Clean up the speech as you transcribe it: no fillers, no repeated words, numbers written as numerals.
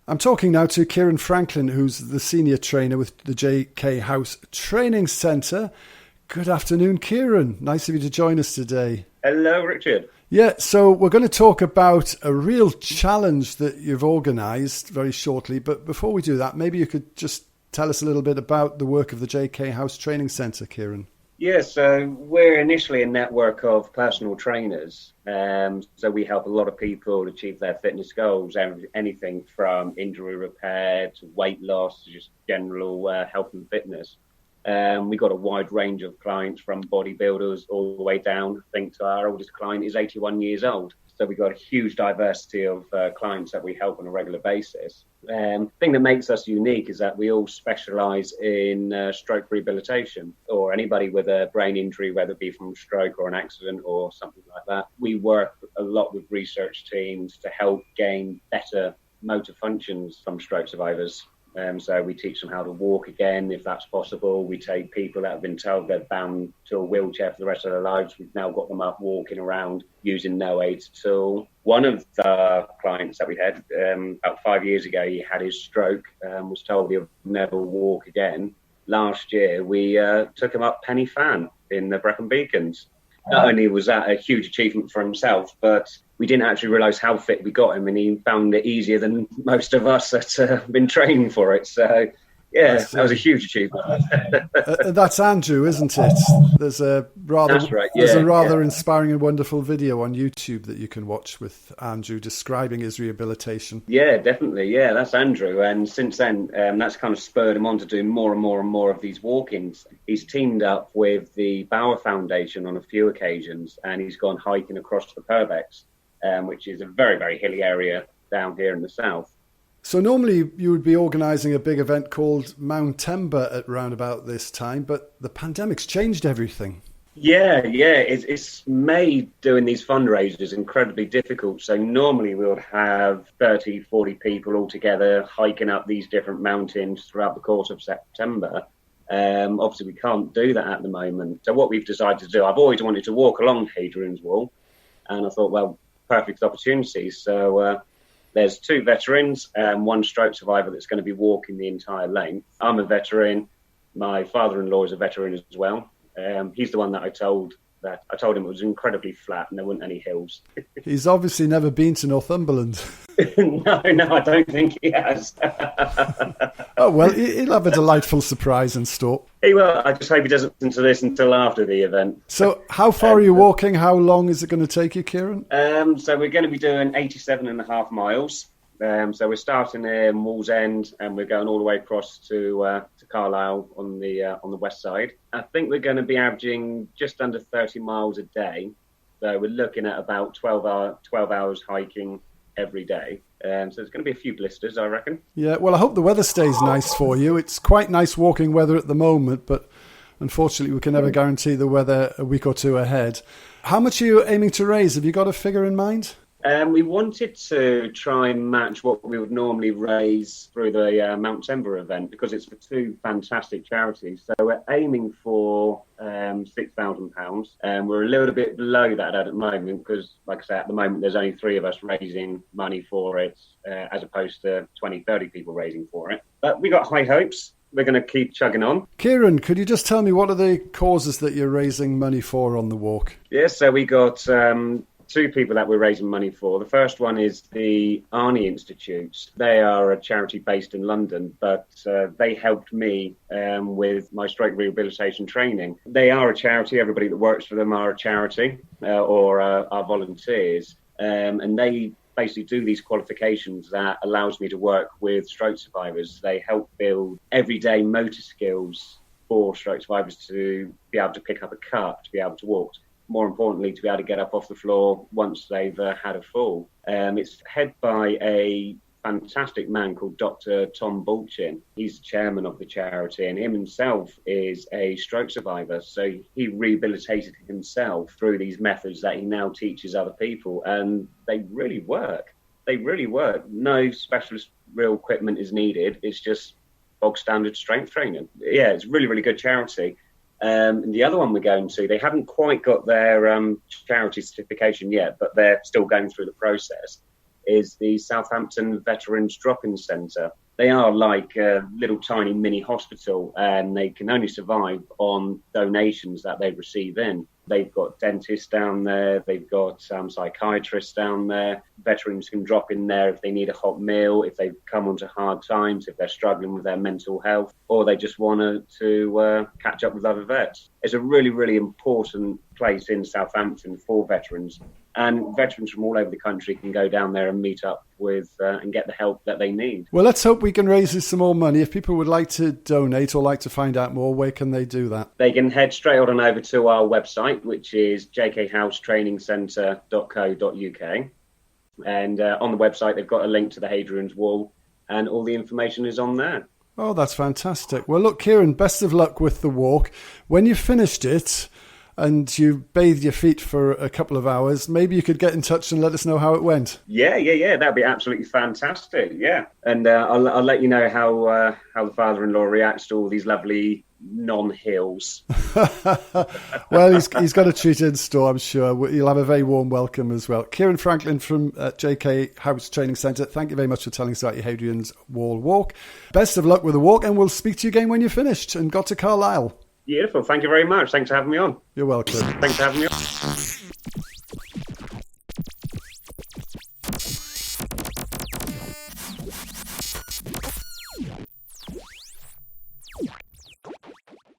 I'm talking now to Kieran Franklin, who's the senior trainer with the JK House Training Centre. Good afternoon, Kieran. Nice of you to join us today. Hello, Richard. Yeah, so we're going to talk about a real challenge that you've organised very shortly. But before we do that, maybe you could just tell us a little bit about the work of the JK House Training Centre, Kieran. Yes, so we're initially a network of personal trainers. So we help a lot of people achieve their fitness goals, anything from injury repair to weight loss to just general health and fitness. We've got a wide range of clients from bodybuilders all the way down. I think to our oldest client is 81 years old. So we've got a huge diversity of clients that we help on a regular basis. The thing that makes us unique is that we all specialise in stroke rehabilitation, or anybody with a brain injury, whether it be from stroke or an accident or something like that. We work a lot with research teams to help gain better motor functions from stroke survivors. So we teach them how to walk again, if that's possible. We take people that have been told they're bound to a wheelchair for the rest of their lives. We've now got them up walking around using no aids at all. One of the clients that we had about 5 years ago, he had his stroke, was told he'll never walk again. Last year, we took him up Penny Fan in the Brecon Beacons. Not only was that a huge achievement for himself, but we didn't actually realise how fit we got him, and he found it easier than most of us that have been training for it. So, yeah, that was a huge achievement. That's Andrew, isn't it? There's a rather, inspiring and wonderful video on YouTube that you can watch with Andrew describing his rehabilitation. Yeah, definitely. Yeah, that's Andrew. And since then, that's kind of spurred him on to do more and more and more of these walk-ins. He's teamed up with the Bauer Foundation on a few occasions, and he's gone hiking across the Purbex, which is a very, very hilly area down here in the south. So normally you would be organising a big event called Mount Tember at round about this time, but the pandemic's changed everything. Yeah, it's made doing these fundraisers incredibly difficult. So normally we would have 30, 40 people all together hiking up these different mountains throughout the course of September. Obviously we can't do that at the moment. So what we've decided to do, I've always wanted to walk along Hadrian's Wall, and I thought, well, perfect opportunity. So there's two veterans and one stroke survivor that's going to be walking the entire length. I'm a veteran. My father-in-law is a veteran as well. He's the one that I told him it was incredibly flat and there weren't any hills. He's obviously never been to Northumberland. No, I don't think he has. Oh, well, he'll have a delightful surprise in store. He will. I just hope he doesn't listen to this until after the event. So how far are you walking? How long is it going to take you, Kieran? So we're going to be doing 87.5 miles. So we're starting in Wallsend and we're going all the way across to Carlisle on the west side. I think we're going to be averaging just under 30 miles a day. So we're looking at about 12 hours hiking every day. So there's going to be a few blisters, I reckon. Yeah, well, I hope the weather stays nice for you. It's quite nice walking weather at the moment, but unfortunately we can never guarantee the weather a week or two ahead. How much are you aiming to raise? Have you got a figure in mind? We wanted to try and match what we would normally raise through the Mount Tember event, because it's for two fantastic charities. So we're aiming for £6,000. We're a little bit below that at the moment because, like I said, at the moment there's only 3 of us raising money for it, as opposed to 20, 30 people raising for it. But we got high hopes. We're going to keep chugging on. Kieran, could you just tell me what are the causes that you're raising money for on the walk? Yes, so we got 2 people that we're raising money for. The first one is the Arnie Institute. They are a charity based in London, but they helped me with my stroke rehabilitation training. They are a charity. Everybody that works for them are a charity or are volunteers. And they basically do these qualifications that allows me to work with stroke survivors. They help build everyday motor skills for stroke survivors to be able to pick up a cup, to be able to walk. More importantly, to be able to get up off the floor once they've had a fall. It's headed by a fantastic man called Dr. Tom Bulchin. He's the chairman of the charity, and him himself is a stroke survivor. So he rehabilitated himself through these methods that he now teaches other people, and they really work. They really work. No specialist real equipment is needed. It's just bog standard strength training. Yeah, it's really, really good charity. And the other one we're going to, they haven't quite got their charity certification yet, but they're still going through the process, is the Southampton Veterans Drop-In Centre. They are like a little tiny mini hospital, and they can only survive on donations that they receive in. They've got dentists down there, they've got psychiatrists down there. Veterans can drop in there if they need a hot meal, if they've come onto hard times, if they're struggling with their mental health, or they just want to catch up with other vets. It's a really, really important place in Southampton for veterans. And veterans from all over the country can go down there and meet up with and get the help that they need. Well, let's hope we can raise some more money. If people would like to donate or like to find out more, where can they do that? They can head straight on over to our website, which is jkhousetrainingcentre.co.uk. And on the website, they've got a link to the Hadrian's Wall, and all the information is on there. Oh, that's fantastic. Well, look, Kieran, best of luck with the walk. When you've finished it and you bathed your feet for a couple of hours, maybe you could get in touch and let us know how it went. Yeah. That'd be absolutely fantastic. Yeah. And I'll let you know how the father-in-law reacts to all these lovely non-hills. Well, he's got a treat in store, I'm sure. You'll have a very warm welcome as well. Kieran Franklin from JK House Training Centre, thank you very much for telling us about your Hadrian's Wall walk. Best of luck with the walk, and we'll speak to you again when you're finished and got to Carlisle. Beautiful. Thank you very much. Thanks for having me on. You're welcome. Thanks for having me on.